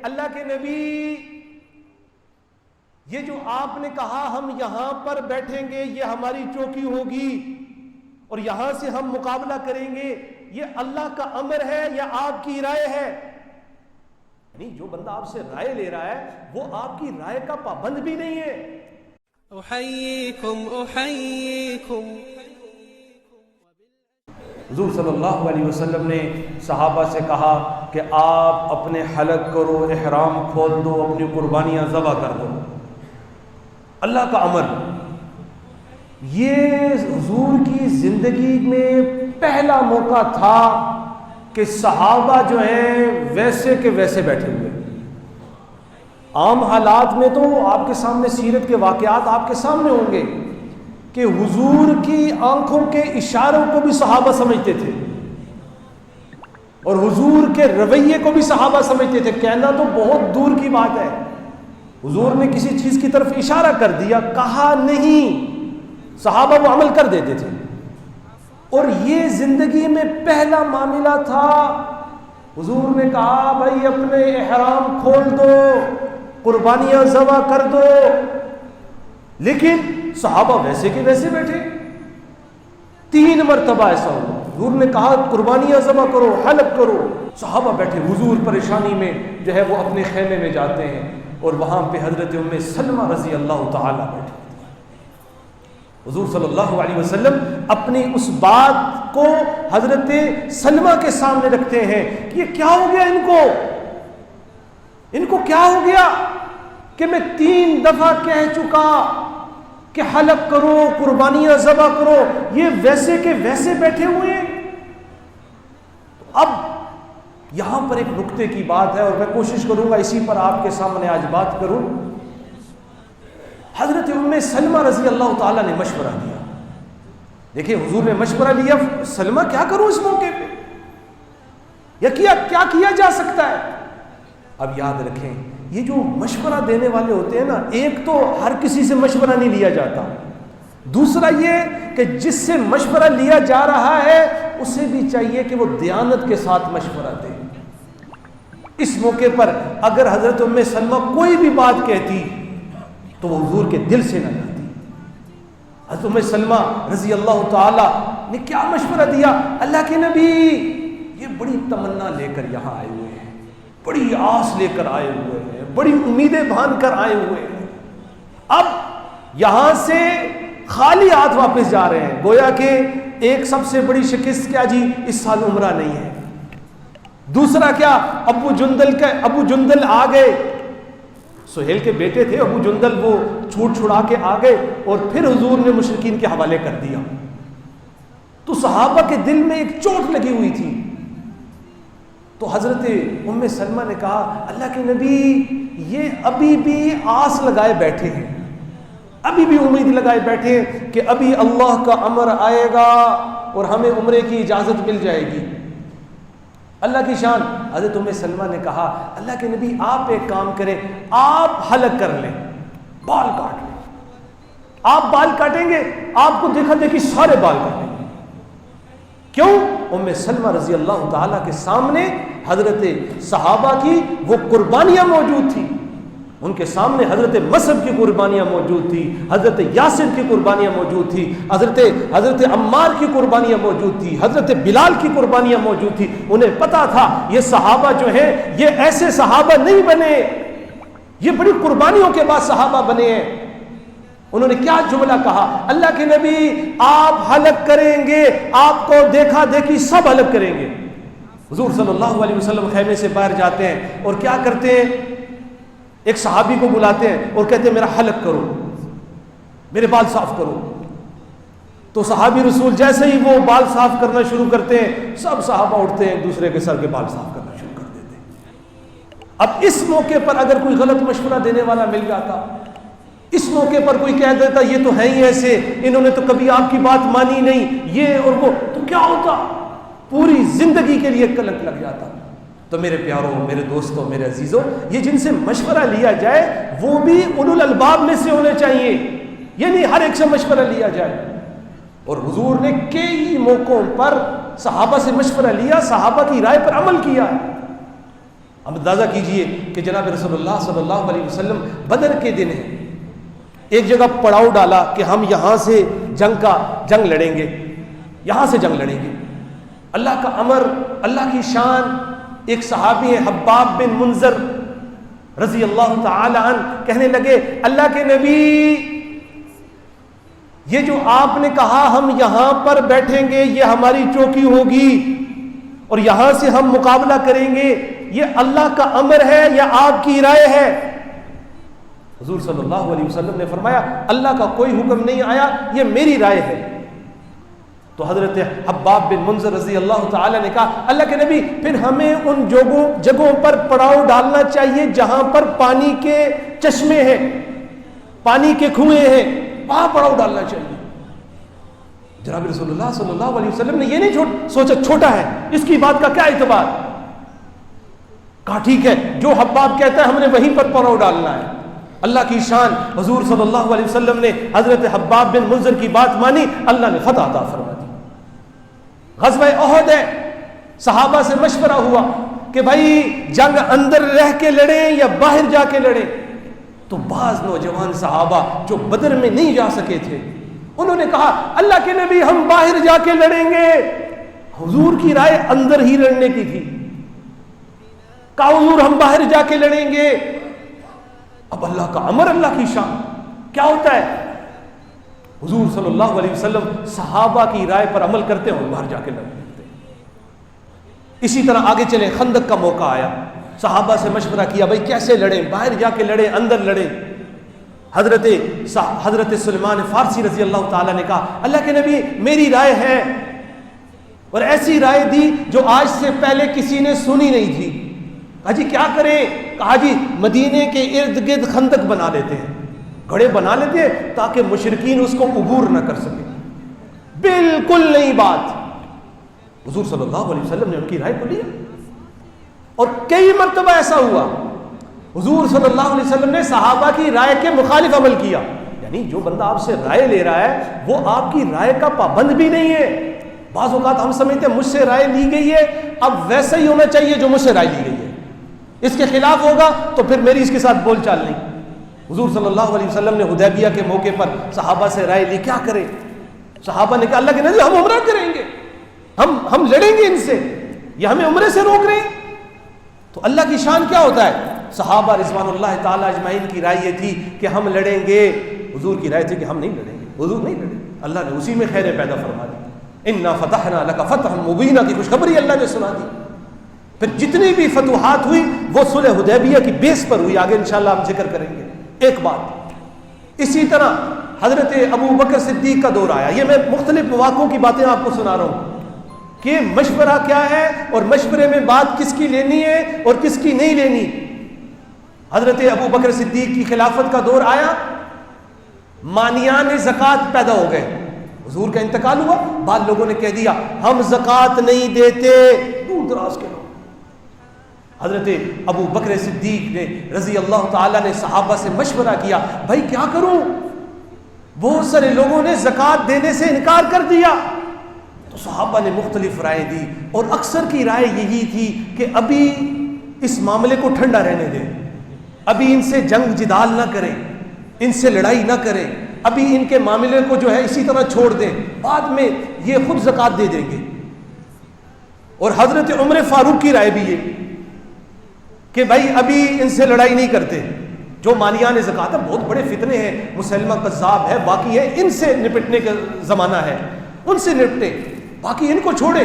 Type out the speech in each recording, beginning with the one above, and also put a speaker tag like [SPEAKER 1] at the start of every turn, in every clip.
[SPEAKER 1] اللہ کے نبی یہ جو آپ نے کہا ہم یہاں پر بیٹھیں گے، یہ ہماری چوکی ہوگی اور یہاں سے ہم مقابلہ کریں گے، یہ اللہ کا امر ہے یا آپ کی رائے ہے؟ یعنی جو بندہ آپ سے رائے لے رہا ہے وہ آپ کی رائے کا پابند بھی نہیں ہے۔
[SPEAKER 2] احییکم
[SPEAKER 1] حضور صلی اللہ علیہ وسلم نے صحابہ سے کہا کہ آپ اپنے حلق کرو، احرام کھول دو، اپنی قربانیاں ذبح کر دو، اللہ کا امر۔ یہ حضور کی زندگی میں پہلا موقع تھا کہ صحابہ جو ہیں ویسے کے ویسے بیٹھے ہوئے۔ عام حالات میں تو آپ کے سامنے سیرت کے واقعات آپ کے سامنے ہوں گے کہ حضور کی آنکھوں کے اشاروں کو بھی صحابہ سمجھتے تھے اور حضور کے رویے کو بھی صحابہ سمجھتے تھے۔ کہنا تو بہت دور کی بات ہے، حضور نے کسی چیز کی طرف اشارہ کر دیا، کہا نہیں، صحابہ وہ عمل کر دیتے تھے۔ اور یہ زندگی میں پہلا معاملہ تھا، حضور نے کہا بھائی اپنے احرام کھول دو، قربانیاں ذبح کر دو، لیکن صحابہ ویسے کے ویسے بیٹھے۔ 3 مرتبہ ایسا ہوا، حضور نے کہا قربانیاں ذبح کرو، حلق کرو، صحابہ بیٹھے، حضور پریشانی میں جو ہے وہ اپنے خیمے میں جاتے ہیں اور وہاں پہ حضرت ام سلمہ رضی اللہ تعالی بیٹھے۔ حضور صلی اللہ علیہ وسلم اپنی اس بات کو حضرت سلمہ کے سامنے رکھتے ہیں کہ یہ کیا ہو گیا ان کو کیا ہو گیا کہ میں 3 دفعہ کہہ چکا کہ حلق کرو، قربانیاں ذبح کرو، یہ ویسے کے ویسے بیٹھے ہوئے ہیں۔ اب یہاں پر ایک نقطے کی بات ہے اور میں کوشش کروں گا اسی پر آپ کے سامنے آج بات کروں۔ حضرت ام سلمہ رضی اللہ تعالیٰ نے مشورہ دیا۔ دیکھیں حضور نے مشورہ لیا، سلمہ کیا کروں اس موقع پہ، یا کیا کیا جا سکتا ہے؟ اب یاد رکھیں یہ جو مشورہ دینے والے ہوتے ہیں نا، ایک تو ہر کسی سے مشورہ نہیں لیا جاتا، دوسرا یہ کہ جس سے مشورہ لیا جا رہا ہے اسے بھی چاہیے کہ وہ دیانت کے ساتھ مشورہ دے۔ اس موقع پر اگر حضرت ام سلمہ کوئی بھی بات کہتی تو وہ حضور کے دل سے نہ جاتی۔ حضرت ام سلمہ رضی اللہ تعالی نے کیا مشورہ دیا؟ اللہ کے نبی یہ بڑی تمنا لے کر یہاں آئے ہوئے ہیں، بڑی آس لے کر آئے ہوئے ہیں، بڑی امیدیں باندھ کر آئے ہوئے ہیں، اب یہاں سے خالی ہاتھ واپس جا رہے ہیں۔ گویا کہ ایک سب سے بڑی شکست کیا جی، اس سال عمرہ نہیں ہے۔ دوسرا کیا، ابو جندل آ گئے، سہیل کے بیٹے تھے ابو جندل، وہ چھڑا کے آ گئے اور پھر حضور نے مشرکین کے حوالے کر دیا۔ تو صحابہ کے دل میں ایک چوٹ لگی ہوئی تھی۔ تو حضرت ام سلمہ نے کہا اللہ کے نبی یہ ابھی بھی آس لگائے بیٹھے ہیں، ابھی بھی امید لگائے بیٹھے ہیں کہ ابھی اللہ کا امر آئے گا اور ہمیں عمرے کی اجازت مل جائے گی۔ اللہ کی شان، حضرت ام سلمہ نے کہا اللہ کے نبی آپ ایک کام کریں، آپ حلق کر لیں، بال کاٹ لیں۔ آپ بال کاٹیں گے آپ کو دیکھا دیکھی سارے بال کاٹیں گے۔ کیوں؟ ام سلمہ رضی اللہ تعالیٰ کے سامنے حضرت صحابہ کی وہ قربانیاں موجود تھی، ان کے سامنے حضرت مصعب کی قربانیاں موجود تھی، حضرت یاسر کی قربانیاں موجود تھی، حضرت عمار کی قربانیاں موجود تھی، حضرت بلال کی قربانیاں موجود تھی۔ انہیں پتا تھا یہ صحابہ جو ہیں یہ ایسے صحابہ نہیں بنے، یہ بڑی قربانیوں کے بعد صحابہ بنے ہیں۔ انہوں نے کیا جملہ کہا، اللہ کے نبی آپ حلق کریں گے، آپ کو دیکھا دیکھی سب حلق کریں گے۔ حضور صلی اللہ علیہ وسلم خیمے سے باہر جاتے ہیں اور کیا کرتے ہیں، ایک صحابی کو بلاتے ہیں اور کہتے ہیں میرا حلق کرو، میرے بال صاف کرو۔ تو صحابی رسول جیسے ہی وہ بال صاف کرنا شروع کرتے ہیں سب صحابہ اٹھتے ہیں، ایک دوسرے کے سر کے بال صاف کرنا شروع کر دیتے ہیں۔ اب اس موقع پر اگر کوئی غلط مشورہ دینے والا مل جاتا، اس موقع پر کوئی کہہ دیتا یہ تو ہے ہی ایسے، انہوں نے تو کبھی آپ کی بات مانی نہیں، یہ اور وہ، تو کیا ہوتا؟ پوری زندگی کے لیے کلنک لگ جاتا۔ تو میرے پیاروں، میرے دوستوں، میرے عزیزوں، یہ جن سے مشورہ لیا جائے وہ بھی اولو الالباب میں سے ہونے چاہیے، یعنی ہر ایک سے مشورہ لیا جائے۔ اور حضور نے کئی موقعوں پر صحابہ سے مشورہ لیا، صحابہ کی رائے پر عمل کیا ہے۔ اب اندازہ کیجئے کہ جناب رسول اللہ صلی اللہ علیہ وسلم بدر کے دن ہیں، ایک جگہ پڑاؤ ڈالا کہ ہم یہاں سے جنگ لڑیں گے، یہاں سے جنگ لڑیں گے۔ اللہ کا امر، اللہ کی شان۔ ایک صحابی ہے حباب بن منذر رضی اللہ تعالی عنہ، کہنے لگے اللہ کے نبی، یہ جو آپ نے کہا ہم یہاں پر بیٹھیں گے، یہ ہماری چوکی ہوگی اور یہاں سے ہم مقابلہ کریں گے، یہ اللہ کا امر ہے یا آپ کی رائے ہے؟ حضور صلی اللہ علیہ وسلم نے فرمایا اللہ کا کوئی حکم نہیں آیا، یہ میری رائے ہے۔ تو حضرت حباب بن منذر رضی اللہ تعالی نے کہا اللہ کے نبی، پھر ہمیں ان جگہوں پر پڑاؤ ڈالنا چاہیے جہاں پر پانی کے چشمے ہیں، پانی کے کنویں ہیں، وہاں پڑاؤ ڈالنا چاہیے۔ جناب رسول اللہ صلی اللہ علیہ وسلم نے یہ نہیں سوچا چھوٹا ہے، اس کی بات کا کیا اعتبار؟ کہا ٹھیک ہے، جو حباب کہتا ہے ہم نے وہیں پر پڑاؤ ڈالنا ہے۔ اللہ کی شان، حضور صلی اللہ علیہ وسلم نے حضرت حباب بن منذر کی بات مانی، اللہ نے فتح عطا فرما دی۔ غزوہ احد ہے، صحابہ سے مشورہ ہوا کہ بھائی جنگ اندر رہ کے لڑیں یا باہر جا کے لڑیں؟ تو بعض نوجوان صحابہ جو بدر میں نہیں جا سکے تھے انہوں نے کہا اللہ کے نبی ہم باہر جا کے لڑیں گے۔ حضور کی رائے اندر ہی لڑنے کی تھی، کہا حضور ہم باہر جا کے لڑیں گے۔ اب اللہ کا امر، اللہ کی شان، کیا ہوتا ہے؟ حضور صلی اللہ علیہ وسلم صحابہ کی رائے پر عمل کرتے ہیں اور باہر جا کے لڑتے ہیں۔ اسی طرح آگے چلیں، خندق کا موقع آیا، صحابہ سے مشورہ کیا بھائی کیسے لڑیں، باہر جا کے لڑیں اندر لڑیں؟ حضرت سلمان فارسی رضی اللہ تعالیٰ نے کہا اللہ کے نبی میری رائے ہے، اور ایسی رائے دی جو آج سے پہلے کسی نے سنی نہیں تھی۔ کہا جی کیا کریں؟ کہا جی مدینے کے ارد گرد خندق بنا لیتے ہیں، گڑھے بنا لیتے ہیں تاکہ مشرکین اس کو عبور نہ کر سکیں۔ بالکل نئی بات، حضور صلی اللہ علیہ وسلم نے ان کی رائے کو لیا، اور کئی مرتبہ ایسا ہوا حضور صلی اللہ علیہ وسلم نے صحابہ کی رائے کے مخالف عمل کیا۔ یعنی جو بندہ آپ سے رائے لے رہا ہے وہ آپ کی رائے کا پابند بھی نہیں ہے۔ بعض اوقات ہم سمجھتے ہیں مجھ سے رائے لی گئی ہے، اب ویسا ہی ہونا چاہیے جو مجھ سے رائے لی گئی ہے، اس کے خلاف ہوگا تو پھر میری اس کے ساتھ بول چال نہیں۔ حضور صلی اللہ علیہ وسلم نے حدیبیہ کے موقع پر صحابہ سے رائے لی، کیا کریں؟ صحابہ نے کہا اللہ کے نبی ہم عمرہ کریں گے، ہم لڑیں گے ان سے، یہ ہمیں عمرے سے روک رہے ہیں۔ تو اللہ کی شان کیا ہوتا ہے؟ صحابہ رضوان اللہ تعالی اجمعین کی رائے یہ تھی کہ ہم لڑیں گے، حضور کی رائے تھی کہ ہم نہیں لڑیں گے، حضور نہیں لڑیں گے۔ اللہ نے اسی میں خیریں پیدا فرما دی، انا فتحنا لک فتحا مبینا کی خوشخبری اللہ نے سنا دی۔ پھر جتنی بھی فتوحات ہوئی وہ صلح حدیبیہ کی بیس پر ہوئی، آگے انشاءاللہ ہم ذکر کریں گے۔ ایک بات اسی طرح حضرت ابو بکر صدیق کا دور آیا، یہ میں مختلف مواقعوں کی باتیں آپ کو سنا رہا ہوں کہ مشورہ کیا ہے اور مشورے میں بات کس کی لینی ہے اور کس کی نہیں لینی۔ حضرت ابو بکر صدیق کی خلافت کا دور آیا، مانیان زکوٰۃ پیدا ہو گئے، حضور کا انتقال ہوا، بعض لوگوں نے کہہ دیا ہم زکوٰۃ نہیں دیتے، دور دراز کے لوگ۔ حضرت ابو بکر صدیق نے رضی اللہ تعالیٰ نے صحابہ سے مشورہ کیا بھائی کیا کروں؟ بہت سارے لوگوں نے زکوٰۃ دینے سے انکار کر دیا۔ تو صحابہ نے مختلف رائے دی اور اکثر کی رائے یہی تھی کہ ابھی اس معاملے کو ٹھنڈا رہنے دیں، ابھی ان سے جنگ جدال نہ کریں، ان سے لڑائی نہ کریں، ابھی ان کے معاملے کو جو ہے اسی طرح چھوڑ دیں، بعد میں یہ خود زکوٰۃ دے دیں گے۔ اور حضرت عمر فاروق کی رائے بھی یہ کہ بھائی ابھی ان سے لڑائی نہیں کرتے، جو مانیان زکوٰۃ ہے بہت بڑے فتنے ہیں، مسلمہ کذاب ہے، باقی ہے، ان سے نپٹنے کا زمانہ ہے، ان سے نپٹے، باقی ان کو چھوڑے۔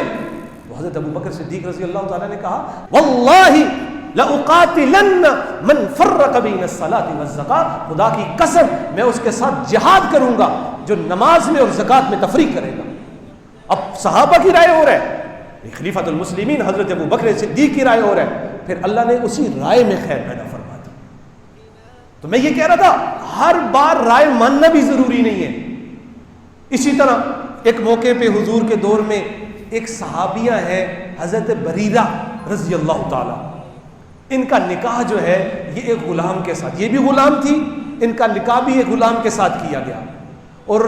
[SPEAKER 1] تو حضرت ابو بکر صدیق رضی اللہ تعالیٰ نے کہا واللہ لأقاتلن من فرق بین الصلاۃ والزکاۃ، خدا کی قسم میں اس کے ساتھ جہاد کروں گا جو نماز میں اور زکوٰۃ میں تفریق کرے گا۔ اب صحابہ کی رائے ہو رہا ہے، خلیفۃ المسلمین حضرت ابو بکر صدیق کی رائے ہو رہا ہے، پھر اللہ نے اسی رائے میں خیر پیدا فرما دی۔ تو میں یہ کہہ رہا تھا ہر بار رائے ماننا بھی ضروری نہیں ہے۔ اسی طرح ایک موقع پہ حضور کے دور میں ایک صحابیہ ہے حضرت بریرہ رضی اللہ تعالی، ان کا نکاح جو ہے یہ ایک غلام کے ساتھ، یہ بھی غلام تھی، ان کا نکاح بھی ایک غلام کے ساتھ کیا گیا۔ اور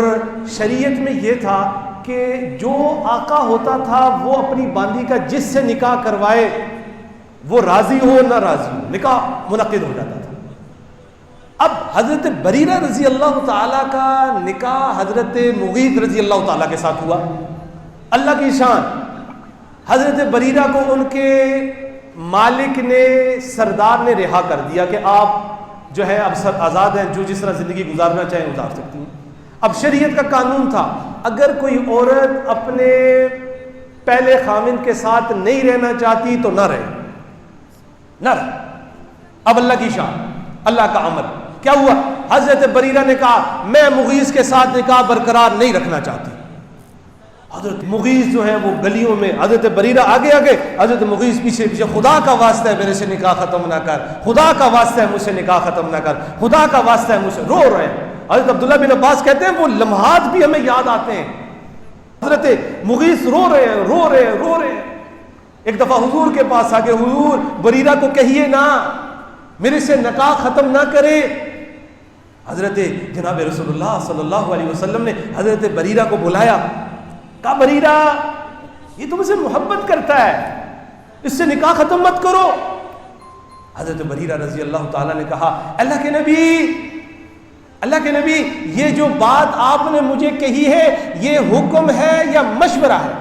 [SPEAKER 1] شریعت میں یہ تھا کہ جو آقا ہوتا تھا وہ اپنی باندی کا جس سے نکاح کروائے وہ راضی ہو نہ راضی ہو نکاح منعقد ہو جاتا تھا۔ اب حضرت بریرہ رضی اللہ تعالیٰ کا نکاح حضرت مغیث رضی اللہ تعالیٰ کے ساتھ ہوا۔ اللہ کی شان، حضرت بریرہ کو ان کے مالک نے، سردار نے رہا کر دیا کہ آپ جو ہے اب سر آزاد ہیں، جو جس طرح زندگی گزارنا چاہیں گزار سکتی ہیں۔ اب شریعت کا قانون تھا اگر کوئی عورت اپنے پہلے خامند کے ساتھ نہیں رہنا چاہتی تو نہ رہے۔ اب اللہ کی شان، اللہ کا امر کیا ہوا؟ حضرت بریرہ نے کہا میں مغیث کے ساتھ نکاح برقرار نہیں رکھنا چاہتی۔ حضرت مغیث جو ہے وہ گلیوں میں، حضرت بریرہ آگے آگے، حضرت مغیث پیچھے پیچھے، خدا کا واسطہ ہے میرے سے نکاح ختم نہ کر، خدا کا واسطہ ہے مجھ سے نکاح ختم نہ کر، خدا کا واسطہ ہے مجھ سے، رو رہے ہیں۔ حضرت عبداللہ بن عباس کہتے ہیں وہ لمحات بھی ہمیں یاد آتے ہیں، حضرت مغیث رو رہے ہیں رو رہے ہیں رو رہے ہیں۔ ایک دفعہ حضور کے پاس آگے، حضور بریرہ کو کہیے نا میرے سے نکاح ختم نہ کرے۔ حضرت جناب رسول اللہ صلی اللہ علیہ وسلم نے حضرت بریرہ کو بلایا، کہا بریرہ یہ تم سے محبت کرتا ہے، اس سے نکاح ختم مت کرو۔ حضرت بریرہ رضی اللہ تعالیٰ نے کہا اللہ کے نبی یہ جو بات آپ نے مجھے کہی ہے یہ حکم ہے یا مشورہ ہے؟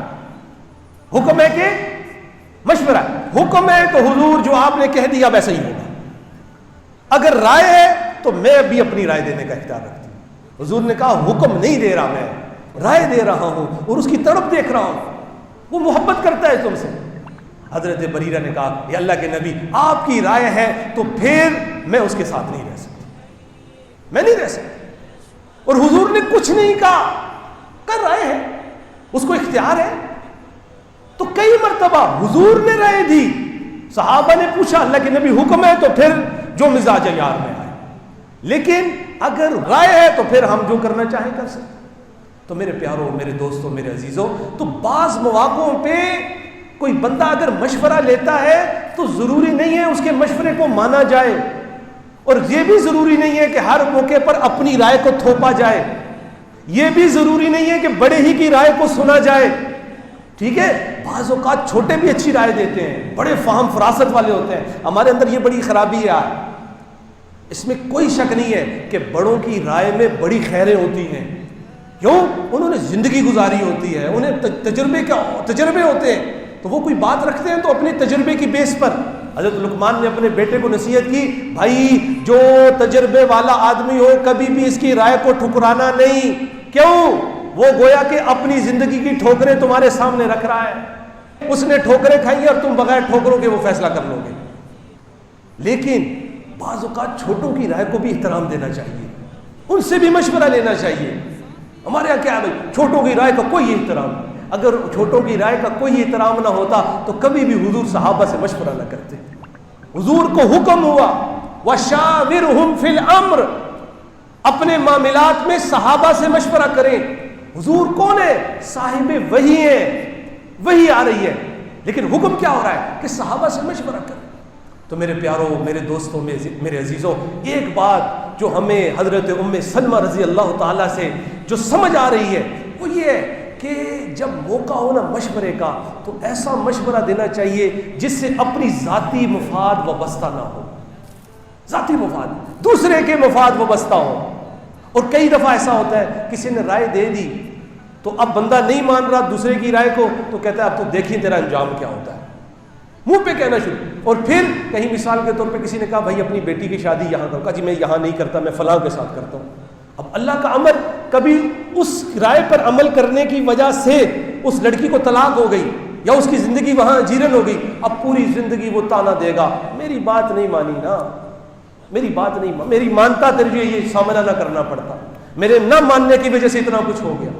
[SPEAKER 1] حکم ہے کہ مشورہ ہے؟ حکم ہے تو حضور جو آپ نے کہہ دیا ویسا ہی ہوگا، اگر رائے ہے تو میں بھی اپنی رائے دینے کا اختیار رکھتی ہوں۔ حضور نے کہا حکم نہیں دے رہا، میں رائے دے رہا ہوں اور اس کی تڑپ دیکھ رہا ہوں، وہ محبت کرتا ہے تم سے۔ حضرت بریرہ نے کہا یہ اللہ کے نبی آپ کی رائے ہے تو پھر میں اس کے ساتھ نہیں رہ سکتی، میں نہیں رہ سکتی۔ اور حضور نے کچھ نہیں کہا، کر رائے ہے، اس کو اختیار ہے۔ تو کئی مرتبہ حضور نے رائے دی، صحابہ نے پوچھا اللہ کے نبی حکم ہے تو پھر جو مزاج یار میں آئے، لیکن اگر رائے ہے تو پھر ہم جو کرنا چاہیں کر سکتے۔ تو میرے پیاروں، میرے دوستوں، میرے عزیزوں، تو بعض مواقعوں پہ کوئی بندہ اگر مشورہ لیتا ہے تو ضروری نہیں ہے اس کے مشورے کو مانا جائے، اور یہ بھی ضروری نہیں ہے کہ ہر موقع پر اپنی رائے کو تھوپا جائے، یہ بھی ضروری نہیں ہے کہ بڑے ہی کی رائے کو سنا جائے، ٹھیک ہے؟ بعض اوقات چھوٹے بھی اچھی رائے دیتے ہیں، بڑے فہم فراست والے ہوتے ہیں، ہمارے اندر یہ بڑی خرابی ہے۔ اس میں کوئی شک نہیں ہے کہ بڑوں کی رائے میں بڑی خیریں ہوتی ہیں، کیوں؟ انہوں نے زندگی گزاری ہوتی ہے، انہیں تجربے ہوتے ہیں، تو وہ کوئی بات رکھتے ہیں تو اپنے تجربے کی بیس پر۔ حضرت لقمان نے اپنے بیٹے کو نصیحت کی، بھائی جو تجربے والا آدمی ہو کبھی بھی اس کی رائے کو ٹھکرانا نہیں، کیوں؟ وہ گویا کہ اپنی زندگی کی ٹھوکریں تمہارے سامنے رکھ رہا ہے، اس نے ٹھوکریں کھائی اور تم بغیر ٹھوکروں کے وہ فیصلہ کر لو گے۔ لیکن بعض اوقات چھوٹوں کی رائے کو بھی احترام دینا چاہیے، ان سے بھی مشورہ لینا چاہیے۔ ہمارے یہاں کیا ہے بھائی، چھوٹوں کی رائے کا کوئی احترام نہیں۔ اگر چھوٹوں کی رائے کا کوئی احترام نہ ہوتا تو کبھی بھی حضور صحابہ سے مشورہ نہ کرتے۔ حضور کو حکم ہوا وَشَاوِرْهُمْ فِي الْأَمْرِ، اپنے معاملات میں صحابہ سے مشورہ کریں۔ حضور کون ہے؟ صاحب وحی ہے، وحی آ رہی ہے، لیکن حکم کیا ہو رہا ہے کہ صحابہ سے مشورہ کریں۔ تو میرے پیاروں، میرے دوستوں، میرے عزیزوں، ایک بات جو ہمیں حضرت ام سلمہ رضی اللہ تعالیٰ سے جو سمجھ آ رہی ہے وہ یہ ہے کہ جب موقع ہو نا مشورے کا تو ایسا مشورہ دینا چاہیے جس سے اپنی ذاتی مفاد وابستہ نہ ہو، ذاتی مفاد دوسرے کے مفاد وابستہ ہو۔ اور کئی دفعہ ایسا ہوتا ہے کسی نے رائے دے دی تو اب بندہ نہیں مان رہا دوسرے کی رائے کو، تو کہتا ہے اب تو دیکھیں تیرا انجام کیا ہوتا ہے، منہ پہ کہنا شروع۔ اور پھر کہیں مثال کے طور پہ کسی نے کہا بھائی اپنی بیٹی کی شادی یہاں کرو، کہا جی میں یہاں نہیں کرتا، میں فلاں کے ساتھ کرتا ہوں۔ اب اللہ کا امر، کبھی اس رائے پر عمل کرنے کی وجہ سے اس لڑکی کو طلاق ہو گئی یا اس کی زندگی وہاں جیرن ہو گئی، اب پوری زندگی وہ تانا دے گا میری بات نہیں مانی نا، میری بات نہیں میری مانتا تجھے یہ سامنا نہ کرنا پڑتا، میرے نہ ماننے کی وجہ سے اتنا کچھ ہو گیا۔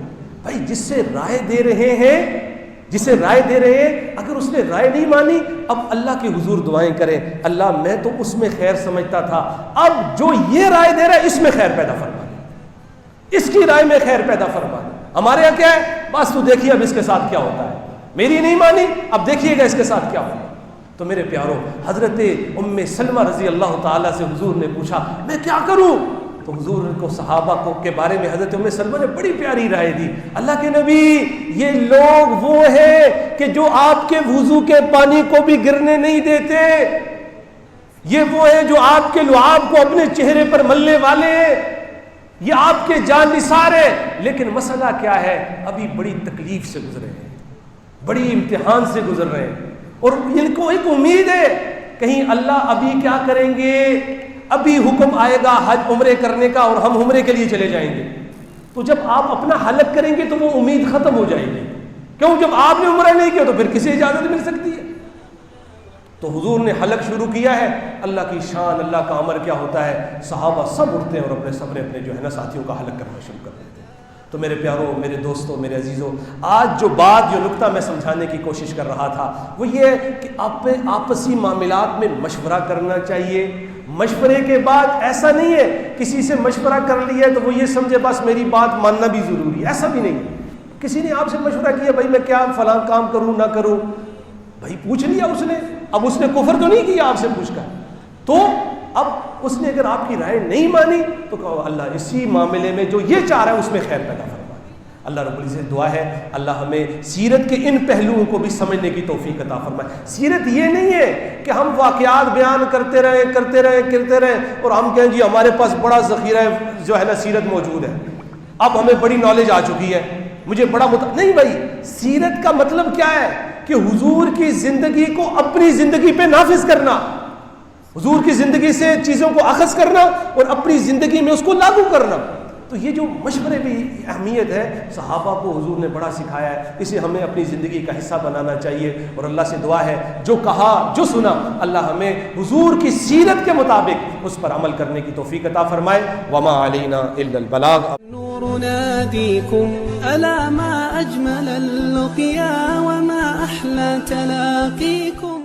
[SPEAKER 1] بھائی جس سے رائے دے رہے ہیں اگر اس نے رائے نہیں مانی، اب اللہ کے حضور دعائیں کریں، اللہ میں تو اس میں خیر سمجھتا تھا، اب جو یہ رائے دے رہا ہے اس میں خیر پیدا فرما دے، اس کی رائے میں خیر پیدا فرما دے۔ ہمارے یہاں کیا ہے، بس تو دیکھیے اب اس کے ساتھ کیا ہوتا ہے، میری نہیں مانی اب دیکھیے گا اس کے ساتھ کیا ہوگا۔ تو میرے پیاروں، حضرت ام سلمہ رضی اللہ تعالیٰ سے حضور نے پوچھا میں کیا کروں، تو حضور کو صحابہ کو کے بارے میں حضرت ام سلمہ نے بڑی پیاری رائے دی. اللہ کے نبی یہ لوگ وہ ہیں کہ جو آپ کے وضو کے پانی کو بھی گرنے نہیں دیتے, یہ وہ ہیں جو آپ کے لعاب کو اپنے چہرے پر ملنے والے ہیں, یہ آپ کے جان نثار ہیں. لیکن مسئلہ کیا ہے, ابھی بڑی تکلیف سے گزر رہے ہیں, بڑی امتحان سے گزر رہے ہیں, اور ان کو ایک امید ہے کہیں اللہ ابھی کیا کریں گے, ابھی حکم آئے گا حج عمرے کرنے کا اور ہم عمرے کے لیے چلے جائیں گے. تو جب آپ اپنا حلق کریں گے تو وہ امید ختم ہو جائے گی, کیوں جب آپ نے عمرہ نہیں کیا تو پھر کسی اجازت مل سکتی ہے. تو حضور نے حلق شروع کیا ہے. اللہ کی شان, اللہ کا امر کیا ہوتا ہے, صحابہ سب اٹھتے ہیں اور اپنے جو ہے نا ساتھیوں کا حلق کرنا شروع کر دیتے ہیں. تو میرے پیاروں, میرے دوستوں, میرے عزیزوں, آج جو نقطہ میں سمجھانے کی کوشش کر رہا تھا وہ یہ کہ آپسی معاملات میں مشورہ کرنا چاہیے. مشورے کے بعد ایسا نہیں ہے کسی سے مشورہ کر لیا تو وہ یہ سمجھے بس میری بات ماننا بھی ضروری ہے, ایسا بھی نہیں. کسی نے آپ سے مشورہ کیا بھائی میں کیا فلاں کام کروں نہ کروں, بھائی پوچھ لیا اس نے, اب اس نے کفر تو نہیں کیا آپ سے پوچھ کر, تو اب اس نے اگر آپ کی رائے نہیں مانی تو کہو اللہ اسی معاملے میں جو یہ چاہ رہا ہے اس میں خیر پیدا فرما. اللہ رب العزت دعا ہے اللہ ہمیں سیرت کے ان پہلوؤں کو بھی سمجھنے کی توفیق عطا فرمائے. سیرت یہ نہیں ہے کہ ہم واقعات بیان کرتے رہیں اور ہم کہیں جی ہمارے پاس بڑا ذخیرہ جو ہے نا سیرت موجود ہے, اب ہمیں بڑی نالج آ چکی ہے, مجھے بڑا نہیں. بھائی سیرت کا مطلب کیا ہے کہ حضور کی زندگی کو اپنی زندگی پہ نافذ کرنا, حضور کی زندگی سے چیزوں کو اخذ کرنا اور اپنی زندگی میں اس کو لاگو کرنا. تو یہ جو مشورے بھی اہمیت ہے صحابہ کو حضور نے بڑا سکھایا ہے, اسے ہمیں اپنی زندگی کا حصہ بنانا چاہیے. اور اللہ سے دعا ہے جو کہا جو سنا اللہ ہمیں حضور کی سیرت کے مطابق اس پر عمل کرنے کی توفیق عطا فرمائے. وما علینا الا البلاغ.
[SPEAKER 2] النور ناديكم ألا ما أجمل اللقيا وما أحلى تلاقيكم